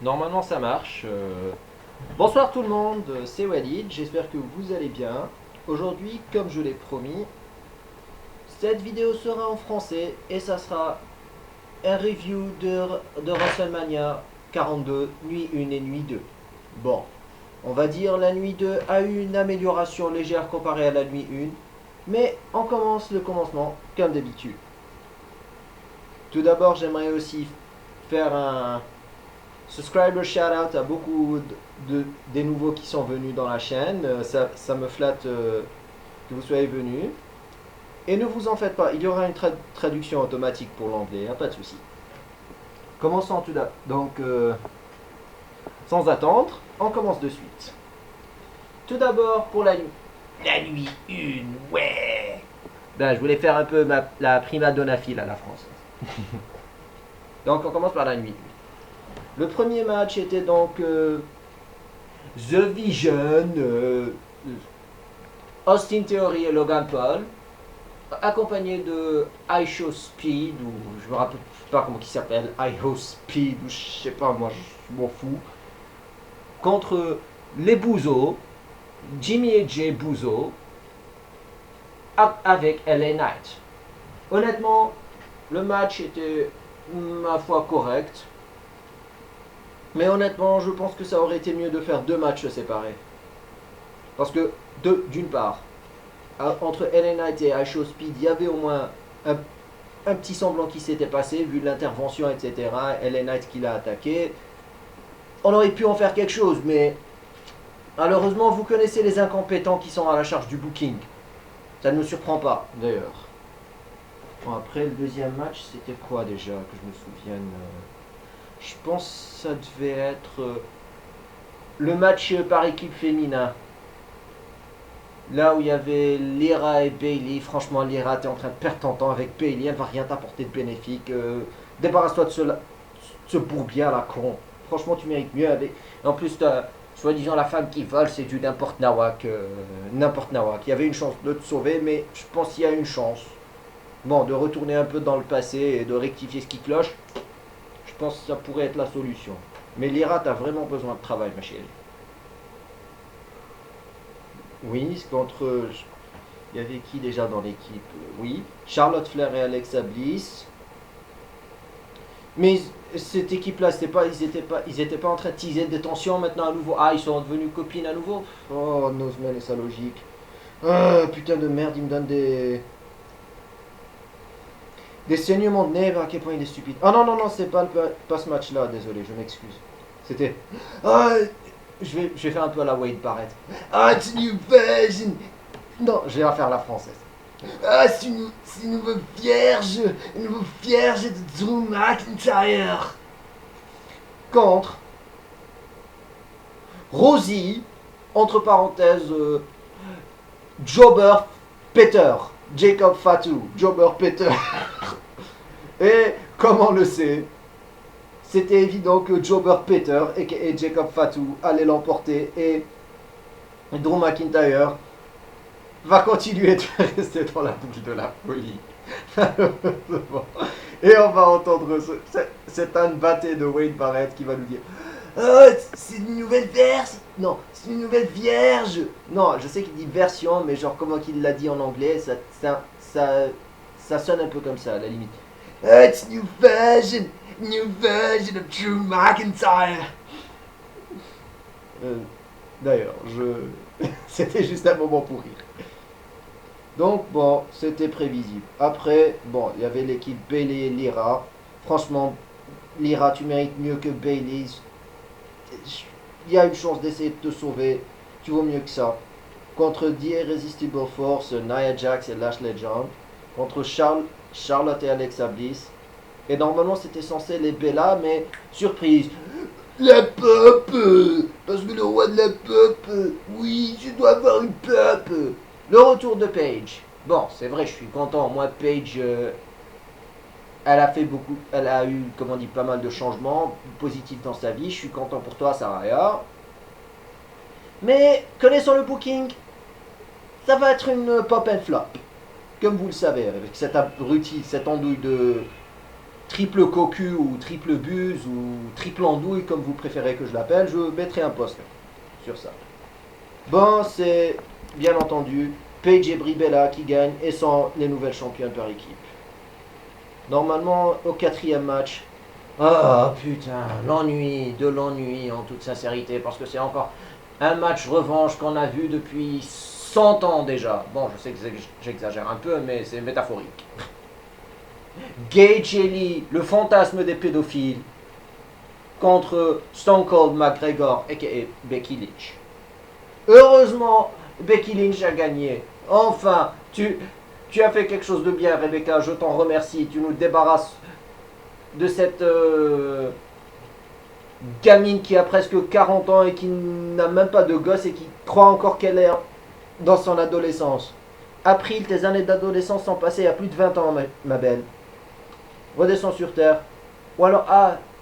Normalement ça marche. Bonsoir tout le monde, c'est Walid, j'espère que vous allez bien. Aujourd'hui, comme je l'ai promis, cette vidéo sera en français et ça sera un review de WrestleMania 42, nuit 1 et nuit 2. Bon, on va dire la nuit 2 a eu une amélioration légère comparée à la nuit 1, mais on commence le commencement comme d'habitude. Tout d'abord, j'aimerais aussi faire un subscriber shout-out à beaucoup des nouveaux qui sont venus dans la chaîne. Ça me flatte que vous soyez venus. Et ne vous en faites pas, il y aura une traduction automatique pour l'anglais, hein, pas de souci. Commençons tout d'abord. Donc, sans attendre, on commence de suite. Tout d'abord pour la nuit. La nuit 1, ouais. Ben, je voulais faire un peu la prima donna file à la française. Donc, on commence par la nuit 1. Le premier match était donc The Vision, Austin Theory et Logan Paul, accompagné de ISHO Speed, ou je me rappelle pas comment il s'appelle, ISHO Speed, ou je sais pas, moi je m'en fous, contre les Bouzos, Jimmy et Jay Bouzo, avec LA Knight. Honnêtement, le match était, ma foi, correct. Mais honnêtement, je pense que ça aurait été mieux de faire deux matchs séparés. Parce que, d'une part, entre LA Knight et ISHO Speed, il y avait au moins un petit semblant qui s'était passé, vu l'intervention, etc. LA Knight qui l'a attaqué. On aurait pu en faire quelque chose, mais malheureusement, vous connaissez les incompétents qui sont à la charge du booking. Ça ne me surprend pas, d'ailleurs. Bon, après, le deuxième match, c'était quoi déjà, que je me souvienne Je pense que ça devait être le match par équipe féminin. Là où il y avait Lyra et Bayley. Franchement, Lyra, t'es en train de perdre ton temps avec Bayley. Elle va rien t'apporter de bénéfique. Débarrasse-toi de ce bourbier à la con. Franchement, tu mérites mieux. En plus, soi-disant la femme qui vole, c'est du n'importe nawak. N'importe nawak. Il y avait une chance de te sauver, mais je pense qu'il y a une chance. Bon, de retourner un peu dans le passé et de rectifier ce qui cloche. Je pense que ça pourrait être la solution. Mais Lyra, t'as vraiment besoin de travail, ma chérie. Oui, contre. Il y avait qui déjà dans l'équipe Oui, Charlotte Flair et Alexa Bliss. Mais cette équipe-là, ils étaient pas en train de teaser des tensions maintenant à nouveau. Ah, ils sont devenus copines à nouveau. Oh, Nozman et sa logique. Ah, putain de merde, il me donne des saignements de nez. À quel point il est stupide. Ah non, non, non, c'est pas ce match-là. Désolé, je m'excuse. C'était. Ah, je vais faire un peu à la Wade Barrett. Ah, it's a new version. Non, je vais faire la française. Ah, c'est une nouvelle vierge de Drew McIntyre. Contre Rosie, entre parenthèses, Jobber Peter, Jacob Fatu, Jobber Peter. Et comme on le sait, c'était évident que Jobber Peter et Jacob Fatu allaient l'emporter et Drew McIntyre va continuer de rester dans la boucle de la folie. Et on va entendre cet âne batté de Wade Barrett qui va nous dire oh, c'est une nouvelle verse. Non, c'est une nouvelle vierge. Non, je sais qu'il dit version, mais genre comment qu'il l'a dit en anglais, ça sonne un peu comme ça à la limite. Oh, it's new version of Drew McIntyre. D'ailleurs, c'était juste un moment pour rire. Donc bon, c'était prévisible. Après, bon, il y avait l'équipe Bayley et Lyra. Franchement, Lyra, tu mérites mieux que Bayley. Il y a une chance d'essayer de te sauver. Tu vaux mieux que ça. Contre The Irresistible Force, Nia Jax et Lash Legend. Contre Charlotte et Alexa Bliss. Et normalement, c'était censé les Bella, mais surprise. La pop. Parce que le roi de la pop. Oui, je dois avoir une pop. Le retour de Paige. Bon, c'est vrai, je suis content. Moi, Paige, elle a fait beaucoup, elle a eu, comment on dit, pas mal de changements positifs dans sa vie. Je suis content pour toi, Saraya. Mais connaissant le booking, ça va être une pop and flop, comme vous le savez, avec cet abruti, cette andouille triple cocu ou triple buse ou triple andouille comme vous préférez que je l'appelle, je mettrai un post sur ça. Bon, c'est bien entendu Paige et Brie Bella qui gagnent et sont les nouvelles championnes par équipe. Normalement, au 4e match, oh putain, l'ennui en toute sincérité, parce que c'est encore un match revanche qu'on a vu depuis 100 ans déjà. Bon, je sais que j'exagère un peu, mais c'est métaphorique. Gage et Lee, le fantasme des pédophiles, contre Stone Cold McGregor, aka Becky Lynch. Heureusement, Becky Lynch a gagné. Enfin, tu as fait quelque chose de bien, Rebecca, je t'en remercie. Tu nous débarrasses de cette gamine qui a presque 40 ans et qui n'a même pas de gosse et qui croit encore qu'elle est dans son adolescence. April, tes années d'adolescence sont passées à plus de 20 ans, ma belle. Redescends sur terre. Ou alors,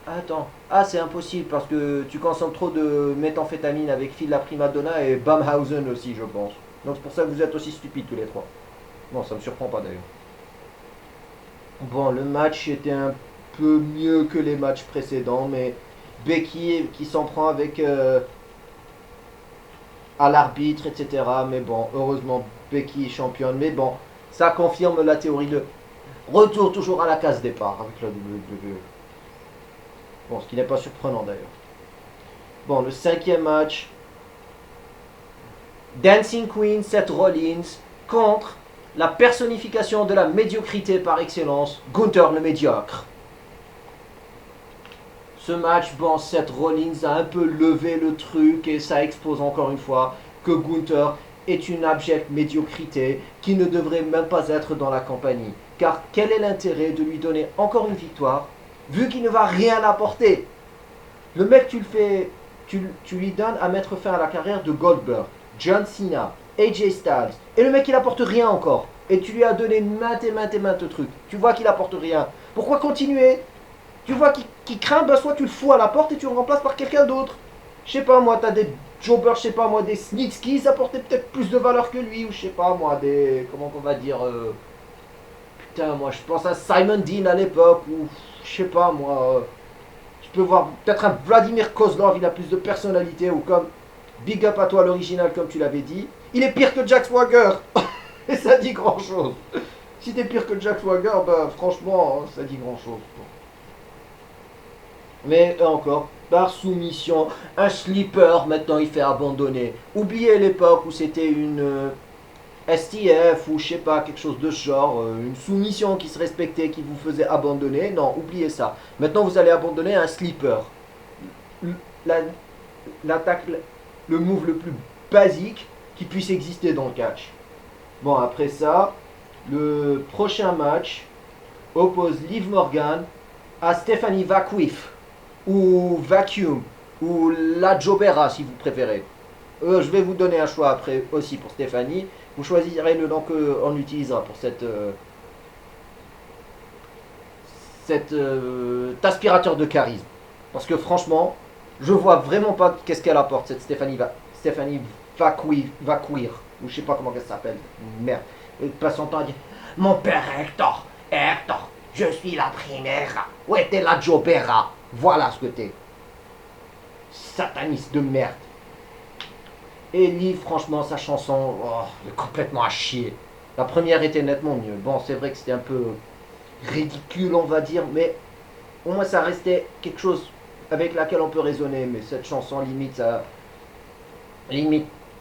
attends. C'est impossible parce que tu consommes trop de méthamphétamine avec Phil la Primadonna et Bamhausen aussi, je pense. Donc c'est pour ça que vous êtes aussi stupides tous les trois. Bon, ça me surprend pas d'ailleurs. Bon, le match était un peu mieux que les matchs précédents, mais Becky qui s'en prend avec à l'arbitre, etc. Mais bon, heureusement, Becky est championne. Mais bon, ça confirme la théorie de retour toujours à la case départ avec la WWE. Bon, ce qui n'est pas surprenant d'ailleurs. Bon, le 5e match. Dancing Queen Seth Rollins contre la personnification de la médiocrité par excellence, Gunther le médiocre. Ce match, bon, Seth Rollins a un peu levé le truc et ça expose encore une fois que Gunther est une abjecte médiocrité qui ne devrait même pas être dans la compagnie. Car quel est l'intérêt de lui donner encore une victoire vu qu'il ne va rien apporter? Le mec, tu lui donnes à mettre fin à la carrière de Goldberg, John Cena, AJ Styles. Et le mec, il apporte rien encore. Et tu lui as donné maintes trucs. Tu vois qu'il apporte rien. Pourquoi continuer? Tu vois qu'il craint, ben soit tu le fous à la porte et tu le remplaces par quelqu'un d'autre. Je sais pas moi, t'as des jobbers, je sais pas moi, des Snitsky, ils apportaient peut-être plus de valeur que lui. Ou je sais pas moi, des... Comment on va dire... putain, moi je pense à Simon Dean à l'époque. Ou je sais pas moi... tu peux voir peut-être un Vladimir Kozlov, il a plus de personnalité. Ou comme... Big up à toi l'original comme tu l'avais dit. Il est pire que Jack Swagger. Et ça dit grand chose. Si t'es pire que Jack Swagger, bah franchement, ça dit grand chose. Mais encore, par soumission, un sleeper, maintenant il fait abandonner. Oubliez l'époque où c'était une STF ou je sais pas, quelque chose de ce genre, une soumission qui se respectait, qui vous faisait abandonner. Non, oubliez ça. Maintenant vous allez abandonner un sleeper. L'attaque, le move le plus basique qui puisse exister dans le catch. Bon, après ça, le prochain match oppose Liv Morgan à Stephanie Vaquif. Ou Vacuum, ou La Jobera si vous préférez. Je vais vous donner un choix après aussi pour Stéphanie. Vous choisirez le nom qu'on utilisera pour cet aspirateur de charisme. Parce que franchement, je vois vraiment pas qu'est-ce qu'elle apporte, cette Stéphanie Vaquir, ou je sais pas comment elle s'appelle. Merde. Elle passe son temps à dire mon père Hector, je suis la primaire. Où était La Jobera? Voilà ce que t'es. Sataniste de merde. Et Liv, franchement, sa chanson, est complètement à chier. La première était nettement mieux. Bon, c'est vrai que c'était un peu ridicule, on va dire, mais au moins ça restait quelque chose avec laquelle on peut raisonner. Mais cette chanson, limite,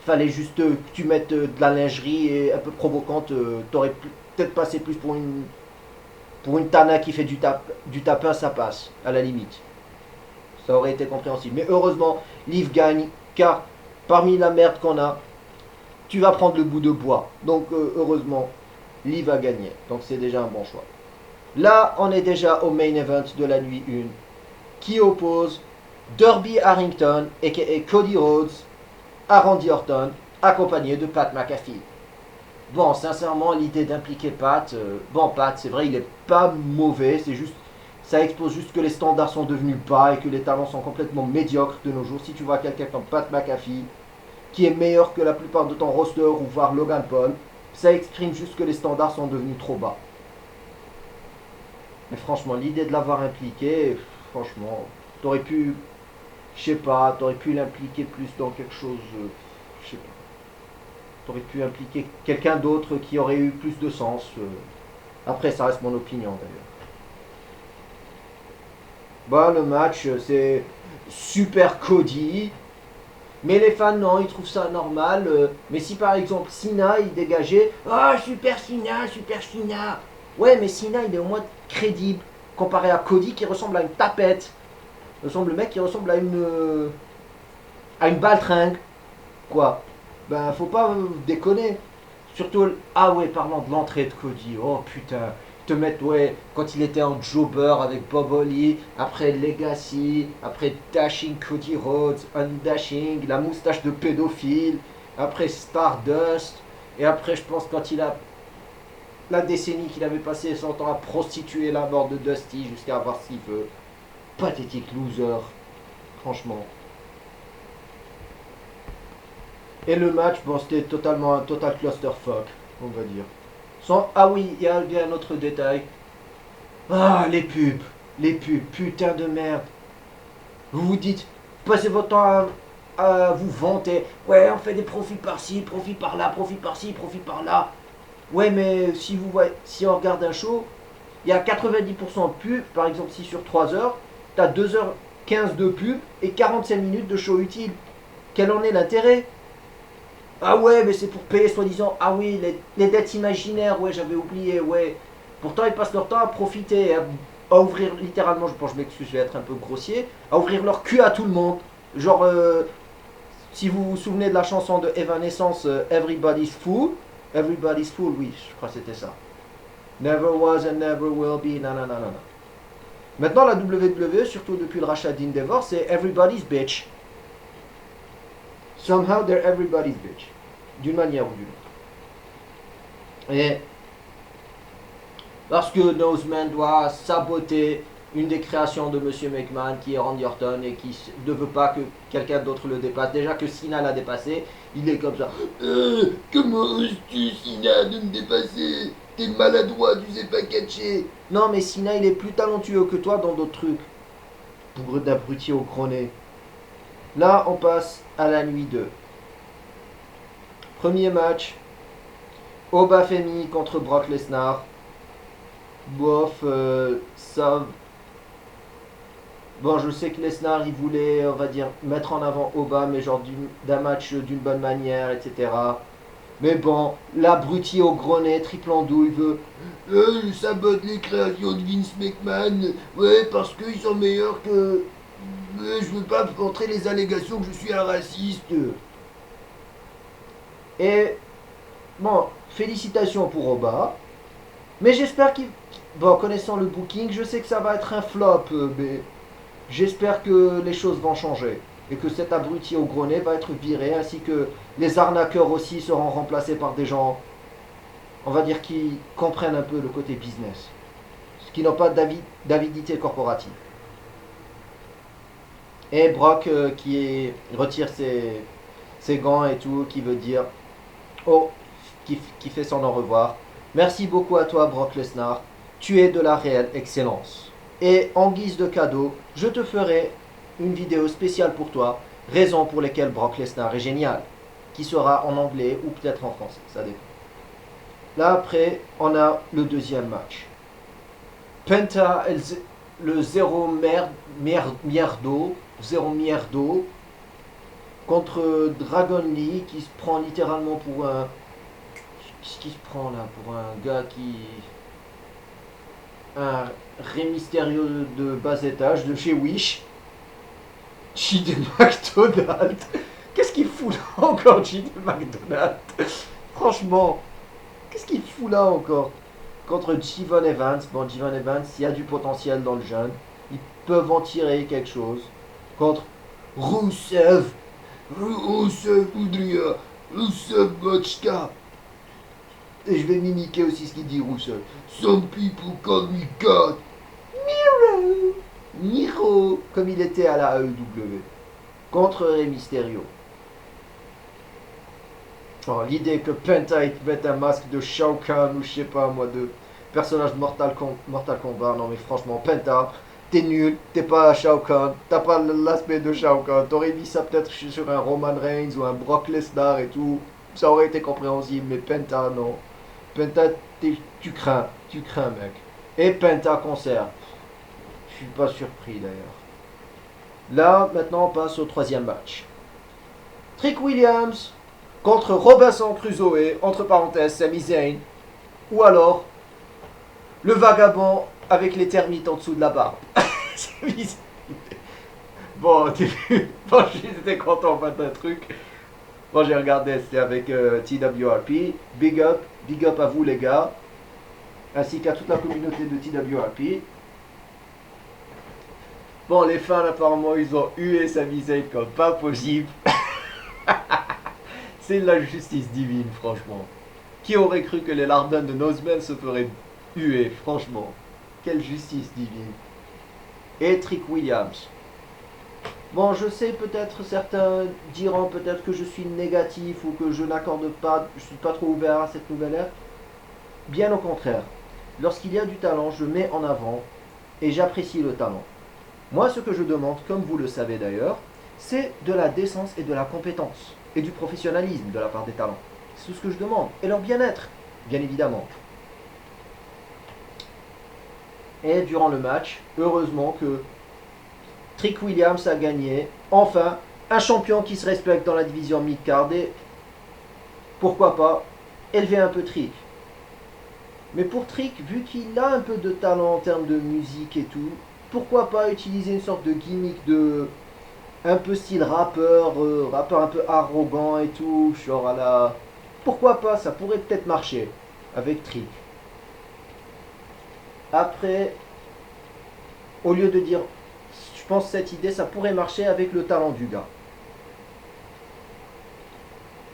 fallait juste que tu mettes de la lingerie et un peu provocante. T'aurais peut-être passé plus pour une Tana qui fait du tapin, ça passe, à la limite. Ça aurait été compréhensible. Mais heureusement, Liv gagne, car parmi la merde qu'on a, tu vas prendre le bout de bois. Donc heureusement, Liv a gagné. Donc c'est déjà un bon choix. Là, on est déjà au main event de la nuit 1, qui oppose Darby Harrington, aka Cody Rhodes, à Randy Orton, accompagné de Pat McAfee. Bon, sincèrement, l'idée d'impliquer Pat, Pat, c'est vrai, il est pas mauvais, c'est juste, ça expose juste que les standards sont devenus bas et que les talents sont complètement médiocres de nos jours. Si tu vois quelqu'un comme Pat McAfee, qui est meilleur que la plupart de ton roster ou voire Logan Paul, ça exprime juste que les standards sont devenus trop bas. Mais franchement, l'idée de l'avoir impliqué, franchement, t'aurais pu, je sais pas, t'aurais pu l'impliquer plus dans quelque chose, je sais pas. T'aurais pu impliquer quelqu'un d'autre qui aurait eu plus de sens. Après, ça reste mon opinion d'ailleurs. Bah, le match, c'est super Cody. Mais les fans, non, ils trouvent ça normal. Mais si par exemple Cena, il dégageait ah, super Cena, super Cena. Ouais, mais Cena, il est au moins crédible. Comparé à Cody qui ressemble à une tapette. Ressemble le mec qui ressemble à une baltringue. Quoi. Ben, faut pas déconner. Surtout, ah ouais, parlant de l'entrée de Cody. Oh putain. Te mettre, ouais, quand il était en jobber avec Bob Holly, après Legacy, après Dashing Cody Rhodes, Undashing, la moustache de pédophile, après Stardust, et après, je pense, quand il a la décennie qu'il avait passé son temps à prostituer la mort de Dusty jusqu'à avoir ce qu'il veut. Pathétique loser, franchement. Et le match, bon, c'était totalement un total clusterfuck, on va dire. Ah oui, il y a un autre détail. Ah, les pubs, putain de merde. Vous vous dites, vous passez votre temps à vous vanter. Ouais, on fait des profits par-ci, profits par-là, profits par-ci, profits par-là. Ouais, mais si vous voyez, si on regarde un show, il y a 90% de pubs. Par exemple, si sur 3 heures, t'as 2h15 de pub et 45 minutes de show utile. Quel en est l'intérêt? Ah ouais, mais c'est pour payer soi-disant. Ah oui, les dettes imaginaires, ouais, j'avais oublié, ouais. Pourtant, ils passent leur temps à profiter, à ouvrir littéralement, je pense, je m'excuse, je vais être un peu grossier, à ouvrir leur cul à tout le monde. Genre, si vous vous souvenez de la chanson de Evanescence, Everybody's Fool, oui, je crois que c'était ça. Never was and never will be, nanana. Maintenant, la WWE, surtout depuis le rachat d'Endeavor, c'est Everybody's Bitch. Somehow they're everybody's bitch. D'une manière ou d'une autre. Et parce que Noseman doit saboter une des créations de Monsieur McMahon qui est Randy Orton et qui ne veut pas que quelqu'un d'autre le dépasse. Déjà que Cena l'a dépassé, il est comme ça. Comment oses-tu, Cena, de me dépasser? T'es maladroit, tu sais pas catcher. Non, mais Cena, il est plus talentueux que toi dans d'autres trucs. Bougre d'abruti au gros nez. Là, on passe à la nuit 2. Premier match. Oba Femi contre Brock Lesnar. Bof, ça. Bon, je sais que Lesnar, il voulait, on va dire, mettre en avant Oba, mais genre d'un match d'une bonne manière, etc. Mais bon, l'abruti au gros nez, triple andouille, veut. Il sabote les créations de Vince McMahon. Ouais, parce qu'ils sont meilleurs que. Je veux pas montrer les allégations que je suis un raciste. Et bon, félicitations pour Oba. Mais j'espère qu'il. Bon, connaissant le booking, je sais que ça va être un flop, mais j'espère que les choses vont changer. Et que cet abruti au gros nez va être viré, ainsi que les arnaqueurs aussi seront remplacés par des gens, on va dire, qui comprennent un peu le côté business. Qui n'ont pas d'avidité corporative. Et Brock retire ses gants et tout, qui veut dire oh, qui fait son au revoir. Merci beaucoup à toi, Brock Lesnar. Tu es de la réelle excellence. Et en guise de cadeau, je te ferai une vidéo spéciale pour toi, raisons pour lesquelles Brock Lesnar est génial, qui sera en anglais ou peut-être en français, ça dépend. Là après, on a le deuxième match. Penta, le zéro mierdo, contre Dragon Lee qui se prend littéralement pour un. Qu'est-ce qu'il se prend là? Pour un gars qui. Un Rey Mysterio de bas étage de chez Wish. JD McDonald. Qu'est-ce qu'il fout là encore, JD McDonald? Franchement, qu'est-ce qu'il fout là encore? Contre Jivon Evans. Bon, Jivon Evans, il y a du potentiel dans le jeune. Ils peuvent en tirer quelque chose. Contre Rusev. Rusev Udria. Rusev Bochka. Et je vais mimiquer aussi ce qu'il dit Rusev. Some people call me God. Miro. Comme il était à la AEW. Contre Rey Mysterio. Oh, l'idée que Penta mette un masque de Shao Kahn ou je sais pas moi de personnage de Mortal Kombat. Non mais franchement, Penta, t'es nul, t'es pas Shao Kahn, t'as pas l'aspect de Shao Kahn. T'aurais mis ça peut-être sur un Roman Reigns ou un Brock Lesnar et tout. Ça aurait été compréhensible, mais Penta, non. Penta, tu crains, mec. Et Penta concert. Je suis pas surpris d'ailleurs. Là, maintenant, on passe au troisième match. Trick Williams contre Robinson Crusoe, entre parenthèses, Sami Zayn. Ou alors, le vagabond avec les termites en dessous de la barbe. Bon, bon j'étais content d'un truc. Bon, j'ai regardé, c'était avec TWRP. Big up à vous les gars. Ainsi qu'à toute la communauté de TWRP. Bon, les fans, apparemment, ils ont hué Sami Zayn comme pas possible. C'est la justice divine, franchement. Qui aurait cru que les lardins de Noseman se feraient huer, franchement. Quelle justice divine. Et Trick Williams. Bon, je sais peut-être, certains diront peut-être que je suis négatif ou que je n'accorde pas, je suis pas trop ouvert à cette nouvelle ère. Bien au contraire. Lorsqu'il y a du talent, je mets en avant et j'apprécie le talent. Moi, ce que je demande, comme vous le savez d'ailleurs, c'est de la décence et de la compétence et du professionnalisme de la part des talents. C'est tout ce que je demande. Et leur bien-être, bien évidemment. Et durant le match, heureusement que Trick Williams a gagné. Enfin, un champion qui se respecte dans la division mid-card et pourquoi pas élever un peu Trick. Mais pour Trick, vu qu'il a un peu de talent en termes de musique et tout, pourquoi pas utiliser une sorte de gimmick de un peu style rappeur, rappeur un peu arrogant et tout, genre à la... Pourquoi pas, ça pourrait peut-être marcher avec Trick. Après, au lieu de dire, je pense que cette idée, ça pourrait marcher avec le talent du gars.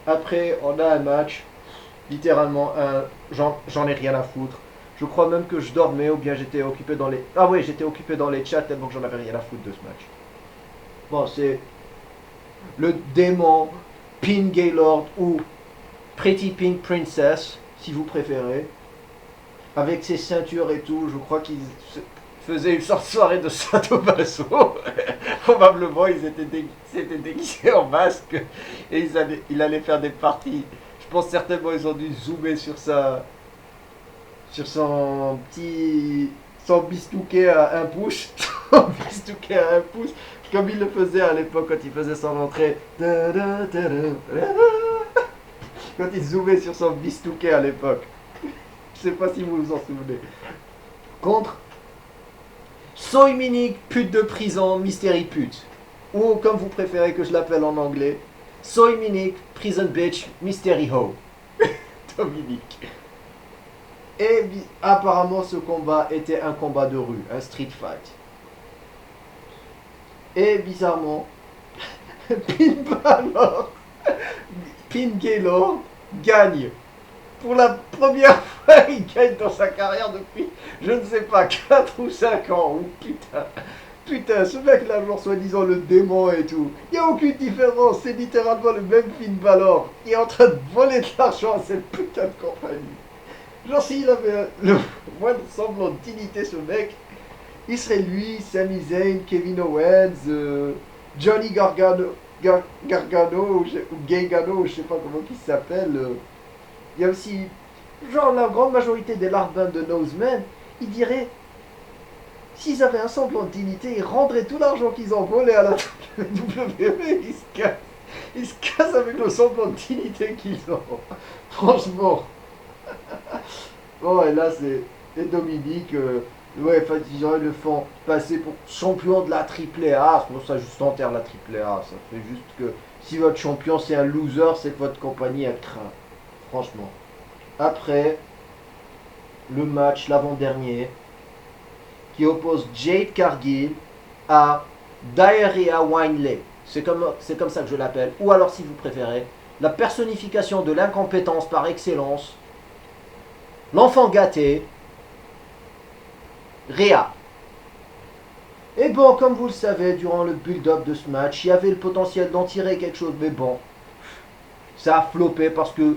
Après, on a un match, littéralement, j'en ai rien à foutre. Je crois même que je dormais ou bien j'étais occupé dans les... Ah oui, j'étais occupé dans les chats tellement que j'en avais rien à foutre de ce match. Bon, c'est le démon Pink Gaylord ou Pretty Pink Princess, si vous préférez. Avec ses ceintures et tout, je crois qu'ils faisaient une sorte de soirée de Sadomaso. Probablement, ils s'étaient déguisés en masque et il allait faire des parties. Je pense certainement ils ont dû zoomer sur son bistouquet à un pouce. Son bistouquet à un pouce. Comme il le faisait à l'époque quand il faisait son entrée. Quand il zoomait sur son bistouquet à l'époque. Je sais pas si vous vous en souvenez. Contre Soy Minique, pute de prison, Mystery pute. Ou comme vous préférez que je l'appelle en anglais, Soy Minique, prison bitch, Mystery ho. Dominique. Et apparemment ce combat était un combat de rue, un street fight. Et bizarrement, Pin Gaylord gagne. Pour la première fois, il gagne dans sa carrière depuis, je ne sais pas, 4 ou 5 ans. Oh, putain, ce mec-là, genre soi-disant le démon et tout. Il n'y a aucune différence, c'est littéralement le même Finn Balor qui est en train de voler de l'argent à cette putain de compagnie. Genre s'il avait le moindre semblant de dignité, ce mec, il serait lui, Sami Zayn, Kevin Owens, Johnny Gargano ou Gaygano, je sais pas comment il s'appelle. Il y a aussi, genre la grande majorité des larbins de Noseman, ils diraient, s'ils avaient un semblant de dignité, ils rendraient tout l'argent qu'ils ont volé à la WWE, ils se cassent avec le semblant de dignité qu'ils ont. Franchement. Bon, et là, c'est Dominique. Ouais, enfin, ils le font passer pour champion de la AAA. Bon, ça juste enterre la AAA. Ça fait juste que si votre champion c'est un loser, c'est que votre compagnie a craint. Franchement. Après, le match, l'avant-dernier, qui oppose Jade Cargill à Diarrhea Winley. C'est comme ça que je l'appelle. Ou alors, si vous préférez, la personnification de l'incompétence par excellence. L'enfant gâté, Rhea. Et bon, comme vous le savez, durant le build-up de ce match, il y avait le potentiel d'en tirer quelque chose, mais bon, ça a floppé parce que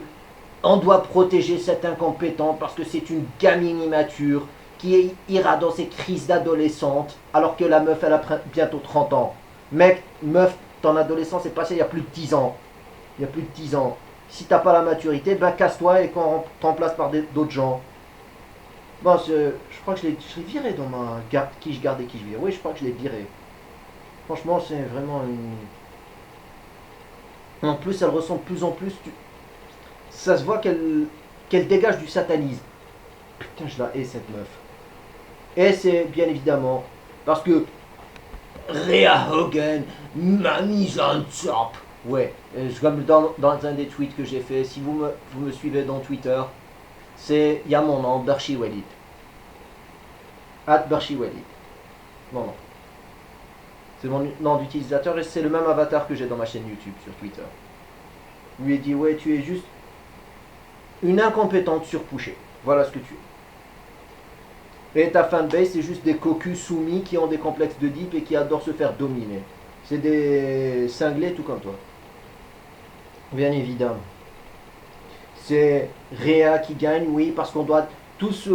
On doit protéger cette incompétente parce que c'est une gamine immature qui ira dans ses crises d'adolescente alors que la meuf, elle a bientôt 30 ans. Mec, meuf, ton adolescence est passée il y a plus de 10 ans. Il y a plus de 10 ans. Si t'as pas la maturité, ben casse-toi et qu'on te remplace par d'autres gens. Bon, je crois que je l'ai viré dans ma qui je garde et qui je vire. Oui, je crois que je l'ai viré. Franchement, c'est vraiment une... En plus, elle ressemble de plus en plus... Ça se voit qu'elle dégage du satanisme. Putain, je la hais cette meuf. Et c'est bien évidemment parce que Rhea Hogan m'a mise en top. Ouais, comme dans un des tweets que j'ai fait, si vous me suivez dans Twitter, il y a mon nom, Berchi Walid. @Berchi Walid. Non. C'est mon nom d'utilisateur et c'est le même avatar que j'ai dans ma chaîne YouTube sur Twitter. Je lui ai dit, ouais, tu es juste une incompétente surpouchée. Voilà ce que tu es. Et ta fanbase, c'est juste des cocus soumis qui ont des complexes de deep et qui adorent se faire dominer. C'est des cinglés tout comme toi. Bien évidemment. C'est Rhea qui gagne, oui, parce qu'on doit tous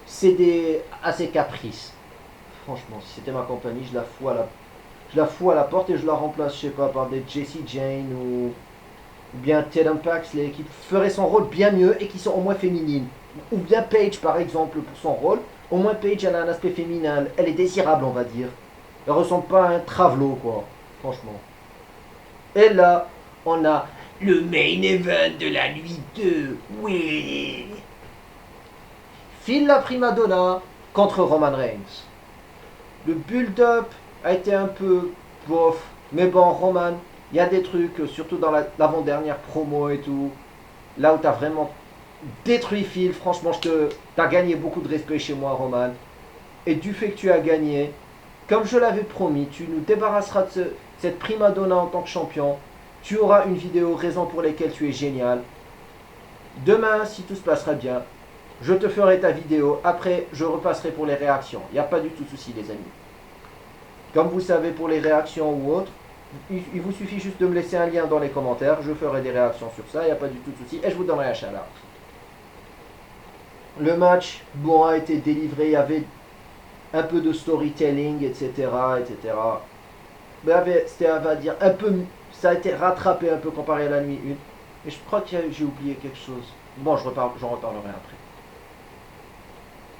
céder à ses caprices. Franchement, si c'était ma compagnie, je la fous à la porte et je la remplace, je sais pas, par des Jessie Jane ou bien Tatum Paxley qui ferait son rôle bien mieux et qui sont au moins féminines. Ou bien Paige par exemple pour son rôle. Au moins Paige elle a un aspect féminin, elle est désirable on va dire. Elle ressemble pas à un travelot quoi, franchement. Et là, on a le main event de la nuit 2. Oui. Phil la Primadonna contre Roman Reigns. Le build-up a été un peu bof, mais bon Roman, il y a des trucs, surtout dans l'avant-dernière promo et tout, là où tu as vraiment détruit Phil, franchement, t'as gagné beaucoup de respect chez moi, Roman. Et du fait que tu as gagné, comme je l'avais promis, tu nous débarrasseras de cette primadonna en tant que champion. Tu auras une vidéo raison pour laquelle tu es génial. Demain, si tout se passera bien, je te ferai ta vidéo. Après, je repasserai pour les réactions. Il n'y a pas du tout de souci, les amis. Comme vous savez, pour les réactions ou autres, il vous suffit juste de me laisser un lien dans les commentaires. Je ferai des réactions sur ça. Il n'y a pas du tout de souci. Et je vous donnerai un shout-out. Le match, bon, a été délivré. Il y avait un peu de storytelling, etc. etc. Mais c'était, on va dire, un peu... Ça a été rattrapé un peu comparé à la nuit 1. Mais je crois que j'ai oublié quelque chose. Bon, j'en reparlerai après.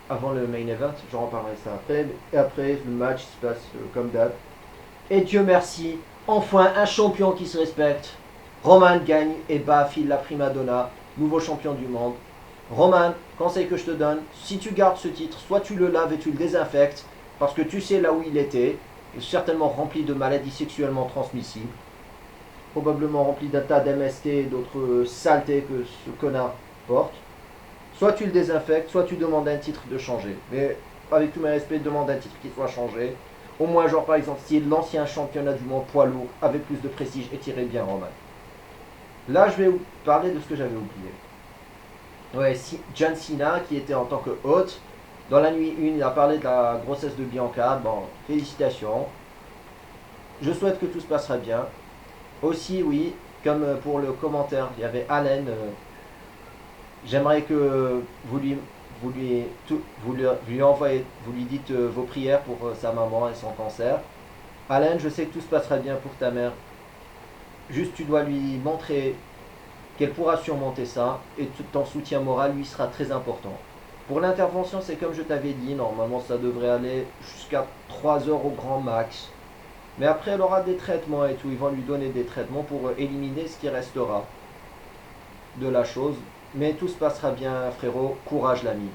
Avant le main event, j'en reparlerai ça après. Et après, le match se passe comme d'hab. Et Dieu merci, enfin un champion qui se respecte. Roman gagne et bat Phil la Primadonna, nouveau champion du monde. Roman, conseil que je te donne, si tu gardes ce titre, soit tu le laves et tu le désinfectes, parce que tu sais là où il était, certainement rempli de maladies sexuellement transmissibles. Probablement rempli d'un tas d'MST et d'autres saletés que ce connard porte. Soit tu le désinfectes, soit tu demandes un titre de changer. Mais avec tous mes respects, demande un titre qui soit changé. Au moins, genre par exemple, si l'ancien championnat du monde poids lourd avec plus de prestige et tirait bien Roman. Là, je vais vous parler de ce que j'avais oublié. Ouais, John Cena, qui était en tant que hôte, dans la nuit 1, il a parlé de la grossesse de Bianca. Bon, félicitations. Je souhaite que tout se passera bien. Aussi, oui, comme pour le commentaire, il y avait Allen. J'aimerais que vous lui dites vos prières pour sa maman et son cancer. Allen, je sais que tout se passera bien pour ta mère. Juste, tu dois lui montrer qu'elle pourra surmonter ça et ton soutien moral lui sera très important. Pour l'intervention, c'est comme je t'avais dit, normalement ça devrait aller jusqu'à 3 heures au grand max. Mais après, elle aura des traitements et tout. Ils vont lui donner des traitements pour éliminer ce qui restera de la chose. Mais tout se passera bien, frérot. Courage, l'ami.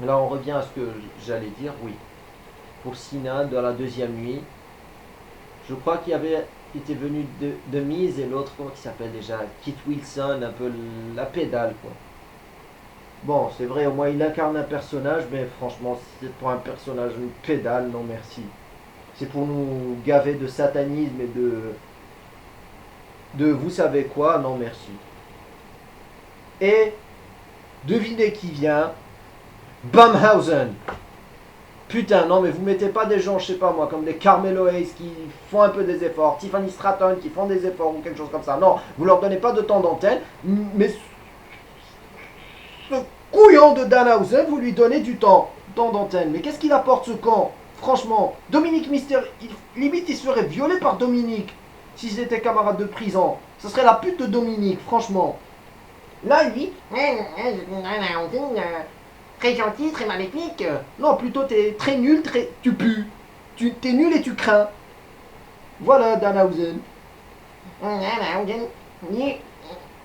Là, on revient à ce que j'allais dire. Oui. Pour Cena, dans la deuxième nuit, je crois qu'il y avait été venu de Miz et l'autre, qui s'appelle déjà Kit Wilson, un peu la pédale, quoi. Bon, c'est vrai, au moins il incarne un personnage, mais franchement, c'est pour un personnage une pédale, non merci. C'est pour nous gaver de satanisme et de vous savez quoi, non merci. Et devinez qui vient, Bumhausen. Putain, non, mais vous mettez pas des gens, je sais pas moi, comme des Carmelo Hayes qui font un peu des efforts, Tiffany Stratton qui font des efforts ou quelque chose comme ça. Non, vous leur donnez pas de temps d'antenne, mais ce couillon de Danhausen, vous lui donnez du temps d'antenne. Mais qu'est-ce qu'il apporte ce camp? Franchement, Dominique Mister, limite il se ferait violer par Dominique s'ils étaient camarades de prison. Ce serait la pute de Dominique, franchement. Là, lui, très gentil, très maléfique. Non, plutôt t'es très nul, tu pues. T'es nul et tu crains. Voilà, Danhausen. Danhausen,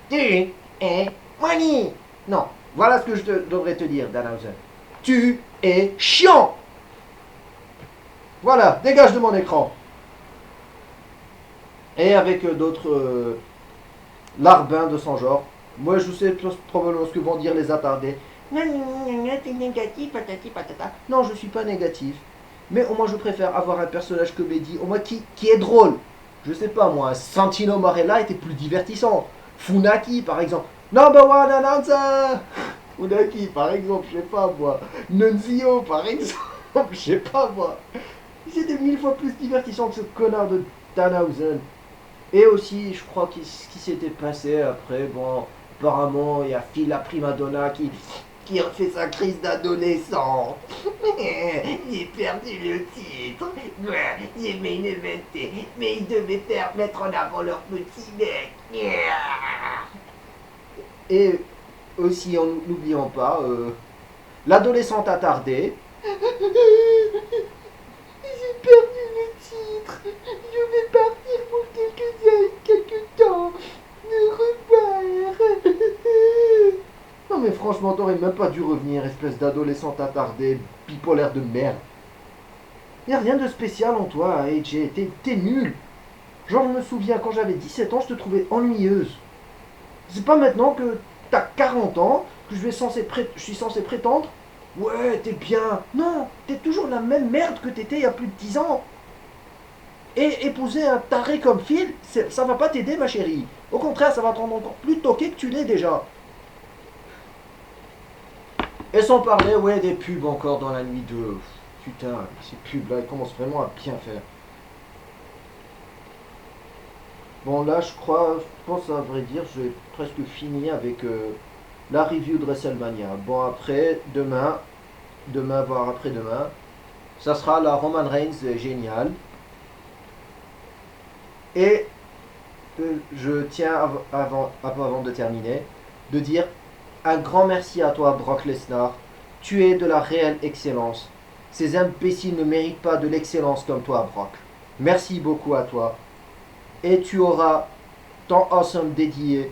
tu es money. Non, voilà ce que je devrais te dire, Danhausen. Tu es chiant. Voilà, dégage de mon écran. Et avec d'autres larbins de son genre. Moi, je sais probablement ce que vont dire les attardés. Non, t'es négatif, patati patata. Non, je suis pas négatif. Mais au moins, je préfère avoir un personnage comédie, au moins qui est drôle. Je sais pas, moi, Santino Marella était plus divertissant. Funaki, par exemple. Number one announcer. Funaki, par exemple, je sais pas, moi. Nunzio, par exemple, je sais pas, moi. C'était 1000 fois plus divertissant que ce connard de Danhausen. Et aussi, je crois ce qui s'était passé après, bon, apparemment, il y a Phil la primadonna qui a fait sa crise d'adolescent. J'ai perdu le titre. J'ai main eventé, mais ils devaient mettre en avant leur petit mec. Et aussi, n'oublions pas, l'adolescente attardée. J'ai perdu le titre. Je vais partir pour quelques temps. Au revoir. Non mais franchement, t'aurais même pas dû revenir, espèce d'adolescente attardée, bipolaire de merde. Y a rien de spécial en toi, AJ. T'es nul. Genre, je me souviens, quand j'avais 17 ans, je te trouvais ennuyeuse. C'est pas maintenant que t'as 40 ans que je suis censé prétendre. Ouais, t'es bien. Non, t'es toujours la même merde que t'étais il y a plus de 10 ans. Et épouser un taré comme Phil, ça va pas t'aider, ma chérie. Au contraire, ça va te rendre encore plus toqué que tu l'es déjà. Et sans parler, ouais, des pubs encore dans la nuit de... Putain, ces pubs-là, ils commencent vraiment à bien faire. Bon, là, je pense à vrai dire, je vais presque fini avec la review de WrestleMania. Bon, après, demain, voire après-demain, ça sera la Roman Reigns géniale. Et je tiens, avant de terminer, de dire un grand merci à toi, Brock Lesnar. Tu es de la réelle excellence. Ces imbéciles ne méritent pas de l'excellence comme toi, Brock. Merci beaucoup à toi. Et tu auras ton awesome dédié.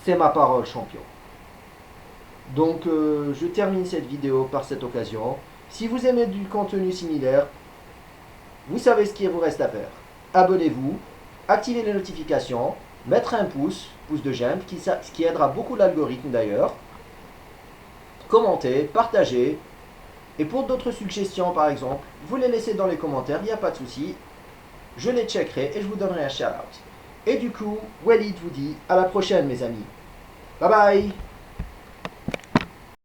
C'est ma parole, champion. Donc, je termine cette vidéo par cette occasion. Si vous aimez du contenu similaire, vous savez ce qu'il vous reste à faire. Abonnez-vous, activez les notifications, mettre un pouce de j'aime, ce qui aidera beaucoup l'algorithme d'ailleurs. Commentez, partagez. Et pour d'autres suggestions par exemple, vous les laissez dans les commentaires, il n'y a pas de souci. Je les checkerai et je vous donnerai un shout-out. Et du coup, Walid vous dit à la prochaine mes amis. Bye bye.